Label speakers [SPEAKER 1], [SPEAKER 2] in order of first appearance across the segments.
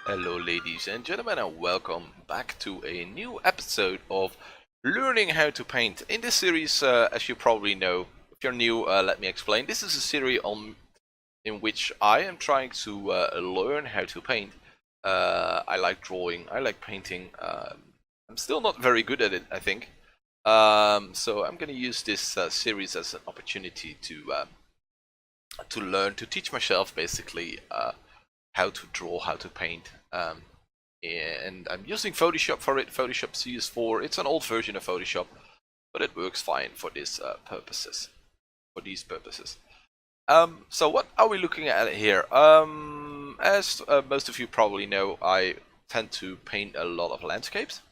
[SPEAKER 1] Hello, ladies and gentlemen, and welcome back to a new episode of Learning How to Paint. In this series, as you probably know, if you're new, let me explain. This is a series in which I am trying to learn how to paint. I like drawing, I like painting. I'm still not very good at it, I think. So I'm going to use this series as an opportunity to learn, to teach myself basically how to draw, how to paint. And I'm using Photoshop for it. Photoshop CS4. It's an old version of Photoshop, but it works fine for this purposes. For these purposes. So what are we looking at here? As most of you probably know, I tend to paint a lot of landscapes,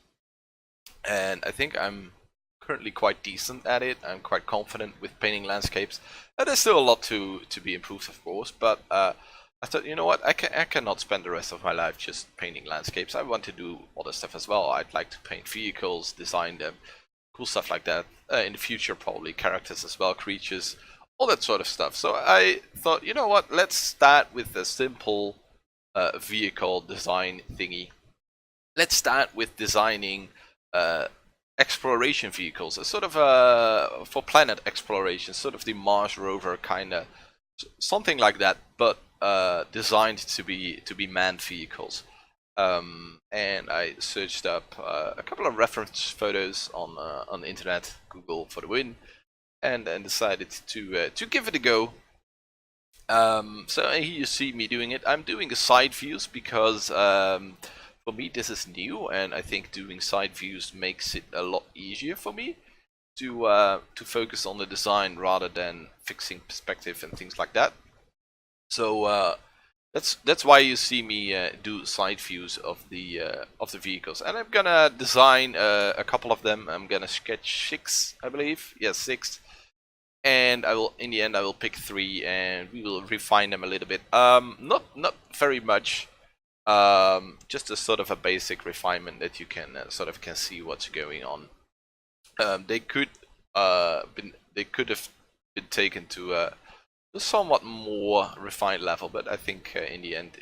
[SPEAKER 1] and I think I'm currently quite decent at it. I'm quite confident with painting landscapes. There's still a lot to be improved, of course, but I thought, you know what, I cannot spend the rest of my life just painting landscapes. I want to do other stuff as well. I'd like to paint vehicles, design them, cool stuff like that. In the future, probably characters as well, creatures, all that sort of stuff. So I thought, you know what, let's start with a simple vehicle design thingy. Let's start with designing exploration vehicles, a sort of for planet exploration, sort of the Mars rover kind of, something like that, but designed to be manned vehicles. And I searched up a couple of reference photos on the internet, Google for the win, and decided to give it a go. So here you see me doing it. I'm doing the side views because for me this is new, and I think doing side views makes it a lot easier for me to focus on the design rather than fixing perspective and things like that. So that's why you see me do side views of the vehicles, and I'm gonna design a couple of them. I'm gonna sketch 6, I believe. Yes, 6, and I will, in the end, I will pick 3, and we will refine them a little bit. Not very much. Just a sort of a basic refinement that you can sort of can see what's going on. They could have been taken to a somewhat more refined level, but I think in the end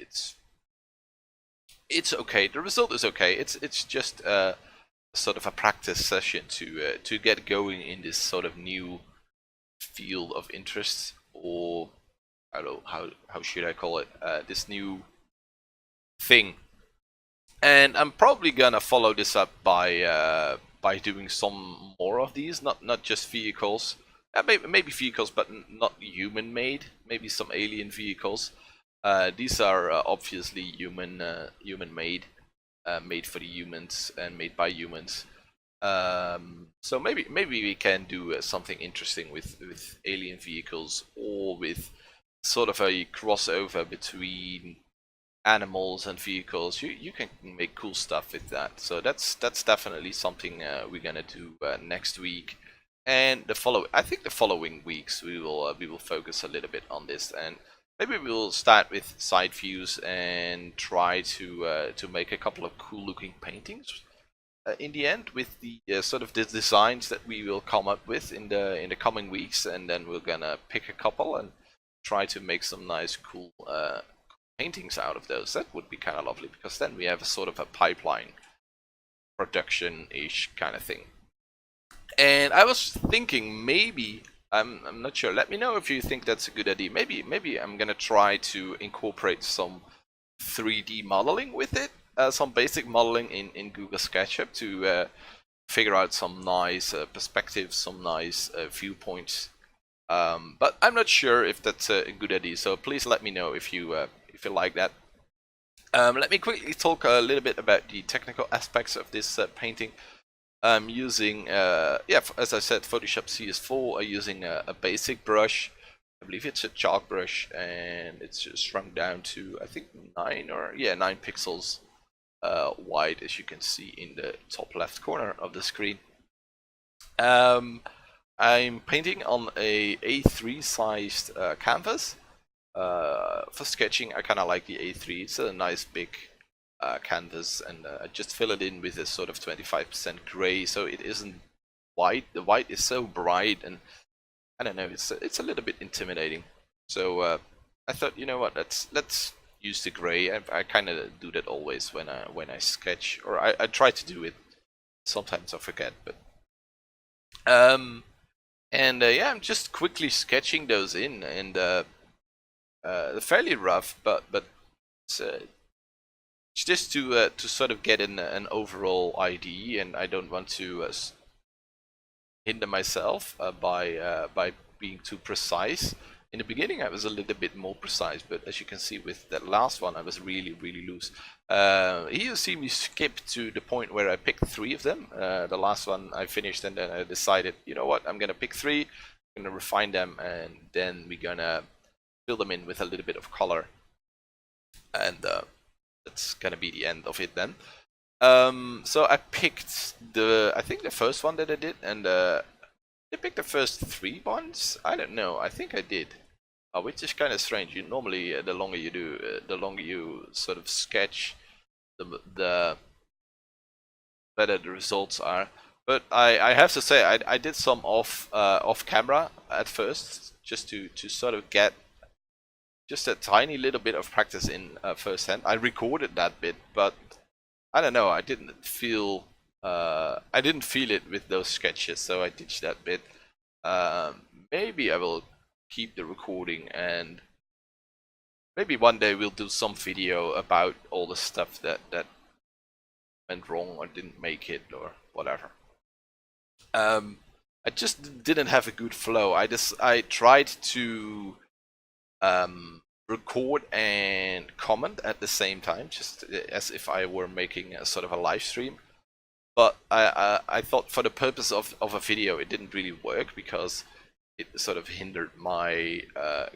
[SPEAKER 1] it's okay. The result is okay. It's just sort of a practice session to get going in this sort of new field of interest, or I don't know how should I call it, this new thing. And I'm probably gonna follow this up by doing some more of these, not just vehicles. Maybe vehicles, but not human-made. Maybe some alien vehicles. These are obviously human-made, made for the humans and made by humans. So maybe we can do something interesting with alien vehicles, or with sort of a crossover between animals and vehicles. You can make cool stuff with that. So that's definitely something we're gonna do next week. And I think the following weeks we will focus a little bit on this, and maybe we'll start with side views and try to make a couple of cool looking paintings in the end, with the sort of the designs that we will come up with in the coming weeks, and then we're gonna pick a couple and try to make some nice cool paintings out of those. That would be kind of lovely, because then we have a sort of a pipeline production-ish kind of thing. And I was thinking, maybe, I'm not sure, let me know if you think that's a good idea. Maybe I'm gonna try to incorporate some 3D modeling with it, some basic modeling in Google SketchUp to figure out some nice perspectives, some nice viewpoints. But I'm not sure if that's a good idea, so please let me know if you like that. Let me quickly talk a little bit about the technical aspects of this painting. I'm using, as I said, Photoshop CS4. I'm using a basic brush. I believe it's a chalk brush, and it's shrunk down to, I think, 9 pixels wide, as you can see in the top left corner of the screen. I'm painting on a A3 sized canvas. For sketching, I kind of like the A3. It's a nice big canvas, and I just fill it in with a sort of 25% gray, so it isn't white. The white is so bright, and I don't know, it's a little bit intimidating. So I thought, you know what, let's use the gray. I kind of do that always when I sketch, or I try to do it. Sometimes I forget, but yeah, I'm just quickly sketching those in, and they're fairly rough, but it's, it's just to sort of get an overall idea, and I don't want to hinder myself by being too precise. In the beginning, I was a little bit more precise, but as you can see with that last one, I was really loose. Here you see me skip to the point where I picked 3 of them. The last one I finished, and then I decided, you know what, I'm gonna pick 3, I'm gonna refine them, and then we're gonna fill them in with a little bit of color, and that's gonna be the end of it then. So I picked I think the first one that I did, and I picked the first 3 ones. I don't know. I think I did, which is kind of strange. Normally, the longer you do, the longer you sort of sketch, the better the results are. But I have to say, I did some off camera at first, just to sort of get just a tiny little bit of practice in firsthand. I recorded that bit, but I don't know. I didn't feel it with those sketches, so I ditched that bit. Maybe I will keep the recording, and maybe one day we'll do some video about all the stuff that went wrong or didn't make it or whatever. I just didn't have a good flow. I tried to record and comment at the same time, just as if I were making a sort of a live stream. But I thought for the purpose of a video, it didn't really work, because it sort of hindered my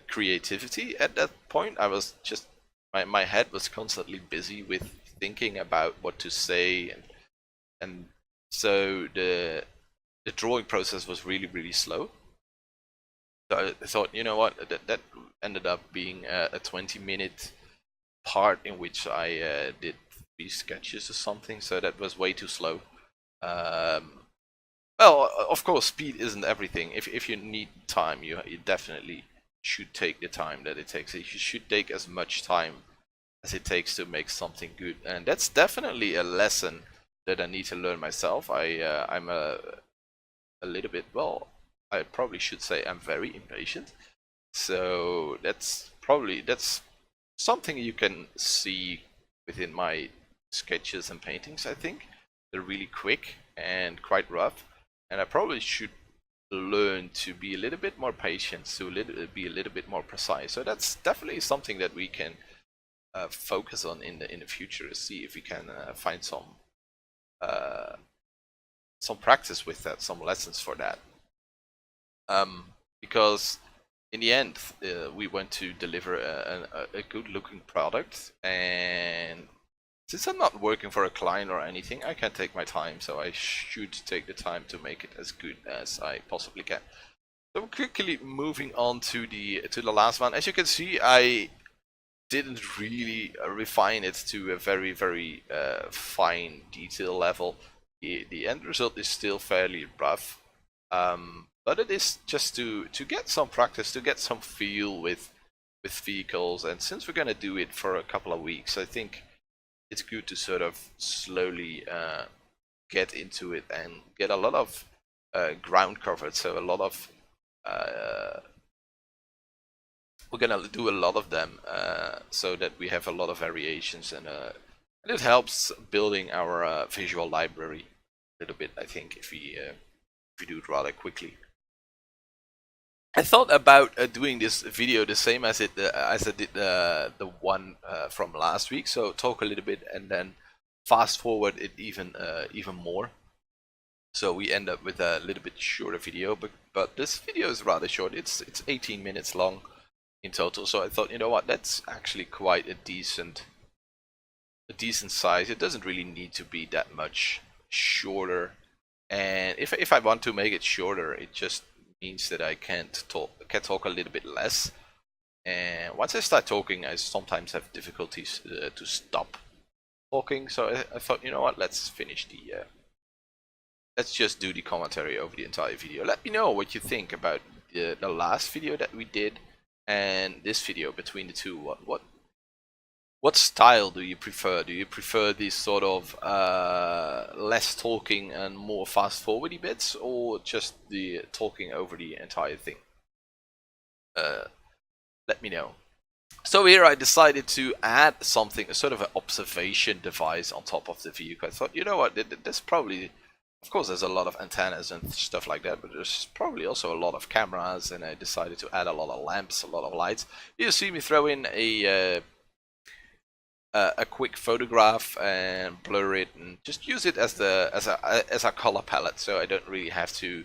[SPEAKER 1] creativity at that point. I was just, my head was constantly busy with thinking about what to say, and so the drawing process was really slow. So I thought, you know what, that ended up being a 20-minute part in which I did 3 sketches or something, so that was way too slow. Well, of course, speed isn't everything. If you need time, you definitely should take the time that it takes. You should take as much time as it takes to make something good, and that's definitely a lesson that I need to learn myself. I'm a little bit, well, I probably should say I'm very impatient. So that's something you can see within my sketches and paintings. I think they're really quick and quite rough, and I probably should learn to be a little bit more patient, to be a little bit more precise. So that's definitely something that we can focus on in the future, to see if we can find some practice with that, some lessons for that. Because in the end, we want to deliver a good-looking product, and since I'm not working for a client or anything, I can take my time, so I should take the time to make it as good as I possibly can. So quickly moving on to the last one. As you can see, I didn't really refine it to a very fine detail level. The end result is still fairly rough, but it is just to get some practice, to get some feel with vehicles. And since we're gonna do it for a couple of weeks, I think it's good to sort of slowly get into it and get a lot of ground covered. So a lot of we're gonna do a lot of them, so that we have a lot of variations, and it helps building our visual library a little bit, I think, if we do it rather quickly. I thought about doing this video the same as I did the one from last week. So talk a little bit and then fast forward it even more. So we end up with a little bit shorter video, but this video is rather short. It's 18 minutes long in total. So I thought, you know what, that's actually quite a decent size. It doesn't really need to be that much shorter. And if I want to make it shorter, it just means that I can talk a little bit less. And once I start talking, I sometimes have difficulties to stop talking. So I thought, you know what, let's finish let's just do the commentary over the entire video. Let me know what you think about the last video that we did and this video. Between the two, what What style do you prefer? Do you prefer these sort of less talking and more fast forwardy bits, or just the talking over the entire thing? Let me know. So here I decided to add something, a sort of an observation device on top of the vehicle. I thought, you know what, there's probably, of course there's a lot of antennas and stuff like that, but there's probably also a lot of cameras, and I decided to add a lot of lamps, a lot of lights. You see me throw in a quick photograph and blur it and just use it as a color palette, so I don't really have to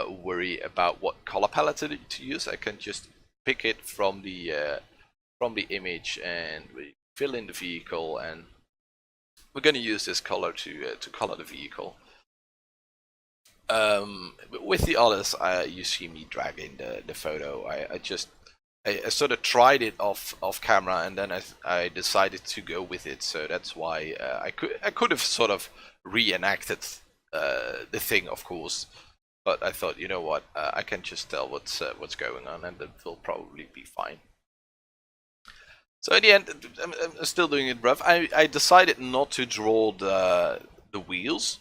[SPEAKER 1] worry about what color palette to use. I can just pick it from the image and we fill in the vehicle, and we're going to use this color to color the vehicle. With the others, you see me dragging the photo. I sort of tried it off camera, and then I decided to go with it. So that's why I could have sort of reenacted the thing, of course, but I thought, you know what, I can just tell what's going on, and it will probably be fine. So in the end, I'm still doing it rough. I decided not to draw the wheels,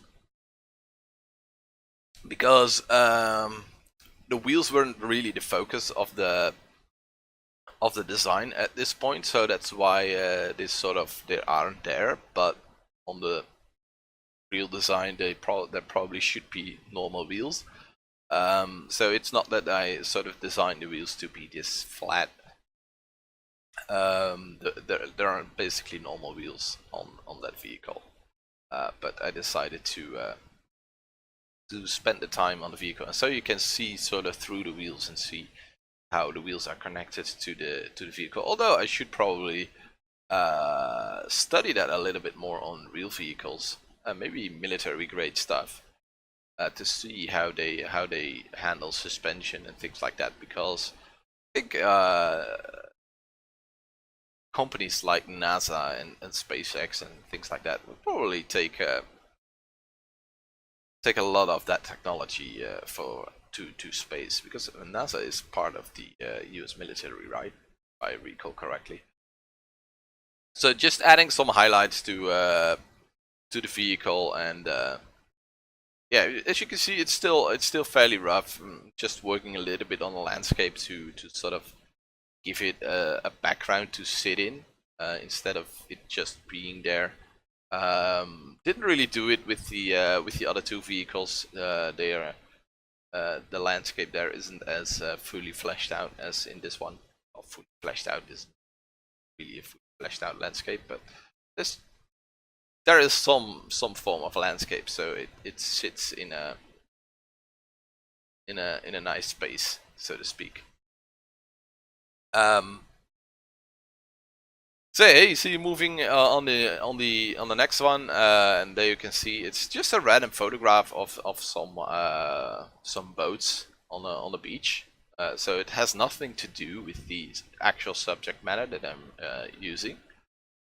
[SPEAKER 1] because the wheels weren't really the focus of the design at this point, so that's why they aren't there. But on the real design, there probably should be normal wheels. So it's not that I sort of designed the wheels to be this flat. There are basically normal wheels on that vehicle, but I decided to spend the time on the vehicle, and so you can see sort of through the wheels and see how the wheels are connected to the vehicle. Although I should probably study that a little bit more on real vehicles, maybe military grade stuff, to see how they handle suspension and things like that, because I think companies like NASA and SpaceX and things like that will probably take a lot of that technology to space, because NASA is part of the US military, right? If I recall correctly. So just adding some highlights to the vehicle, and yeah, as you can see, it's still fairly rough. Just working a little bit on the landscape to sort of give it a background to sit in, instead of it just being there. Didn't really do it with the other two vehicles. The landscape there isn't as fully fleshed out as in this one. Or fully fleshed out isn't really a fully fleshed out landscape, but there is some form of landscape, so it sits in a nice space, so to speak. So yeah, you see moving on the next one, and there you can see it's just a random photograph of some boats on the beach. So it has nothing to do with the actual subject matter that I'm using.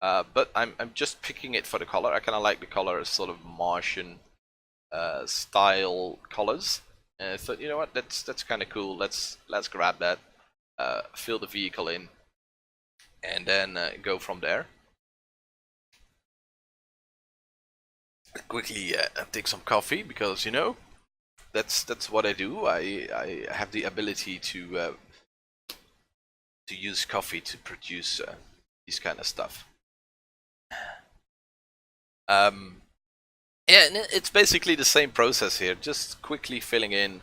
[SPEAKER 1] But I'm just picking it for the color. I kind of like the color as sort of Martian style colors. And I thought, you know what, that's kind of cool. Let's grab that, fill the vehicle in, and then go from there. Quickly take some coffee, because you know that's what I do. I have the ability to use coffee to produce this kind of stuff. Yeah, and it's basically the same process here, just quickly filling in,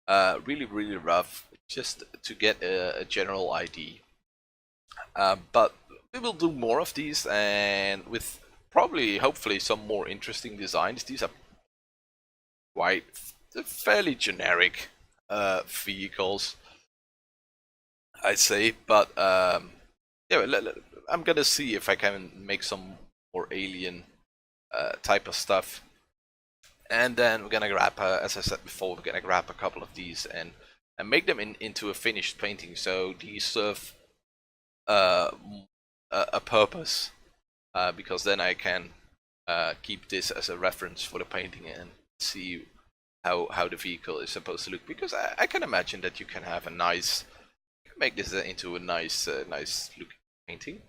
[SPEAKER 1] really rough, just to get a general idea. But we will do more of these, and with hopefully some more interesting designs. These are quite fairly generic vehicles, I'd say, but yeah, I'm gonna see if I can make some more alien type of stuff, and then we're gonna grab, as I said before, we're gonna grab a couple of these and make them into a finished painting, so these serve a purpose, because then I can keep this as a reference for the painting and see how the vehicle is supposed to look, because I can imagine that you can have a nice, make this into a nice looking painting.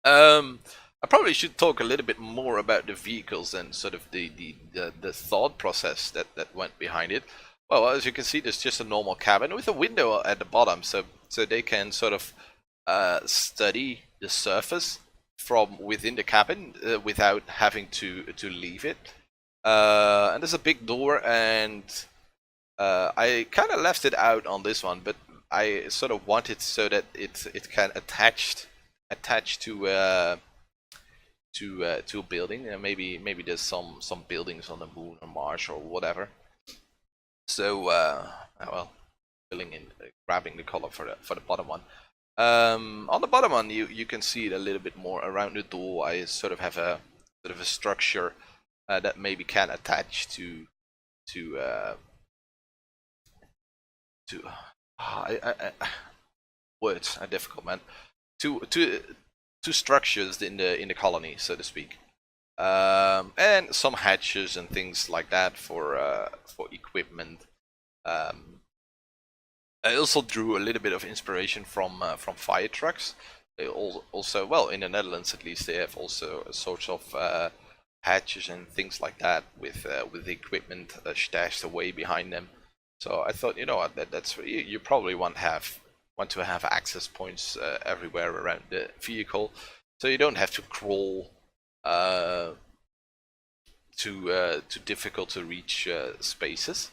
[SPEAKER 1] I probably should talk a little bit more about the vehicles and sort of the thought process that went behind it. Well, as you can see, there's just a normal cabin with a window at the bottom, so they can sort of study the surface from within the cabin without having to leave it. And there's a big door, and I kind of left it out on this one, but I sort of want it so that it can attach to a building. Maybe there's some buildings on the moon or Mars or whatever. So well, filling in, grabbing the color for the bottom one. On the bottom one, you can see it a little bit more around the door. I sort of have a sort of a structure that maybe can attach to words are difficult, man. To structures in the colony, so to speak, and some hatches and things like that for equipment. I also drew a little bit of inspiration from fire trucks. They also, well, in the Netherlands at least, they have also sorts of hatches and things like that with the equipment stashed away behind them. So I thought, you know what, that's you probably want to have access points everywhere around the vehicle, so you don't have to crawl to difficult to reach spaces.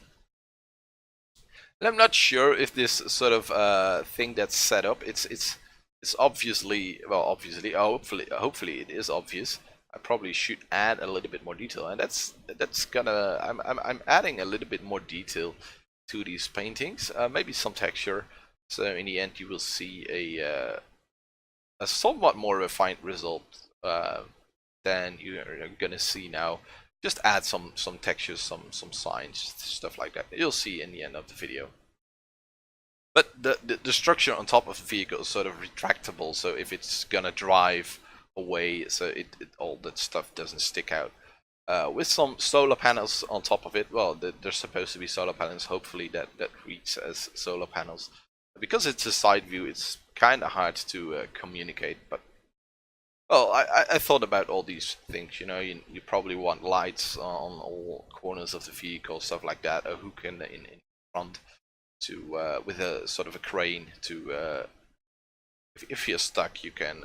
[SPEAKER 1] And I'm not sure if this sort of thing that's set up, it's obviously, well, obviously, hopefully it is obvious. I probably should add a little bit more detail, and that's gonna I'm adding a little bit more detail to these paintings, maybe some texture. So in the end, you will see a somewhat more refined result than you're gonna see now. Just add some textures, some signs, stuff like that. You'll see in the end of the video. But the structure on top of the vehicle is sort of retractable, so if it's gonna drive away, so all that stuff doesn't stick out. With some solar panels on top of it. Well, there's supposed to be solar panels. Hopefully that reads as solar panels. Because it's a side view, it's kind of hard to communicate. But well, I thought about all these things. You know, you probably want lights on all corners of the vehicle, stuff like that. A hook in front to with a sort of a crane to if you're stuck, you can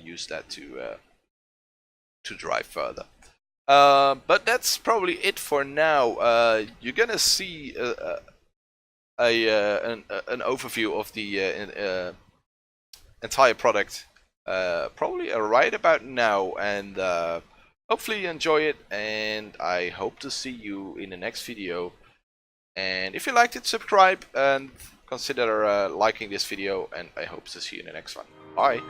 [SPEAKER 1] use that to drive further. But that's probably it for now. You're gonna see an overview of the entire product probably right about now, and hopefully you enjoy it, and I hope to see you in the next video. And if you liked it, subscribe and consider liking this video, and I hope to see you in the next one. Bye!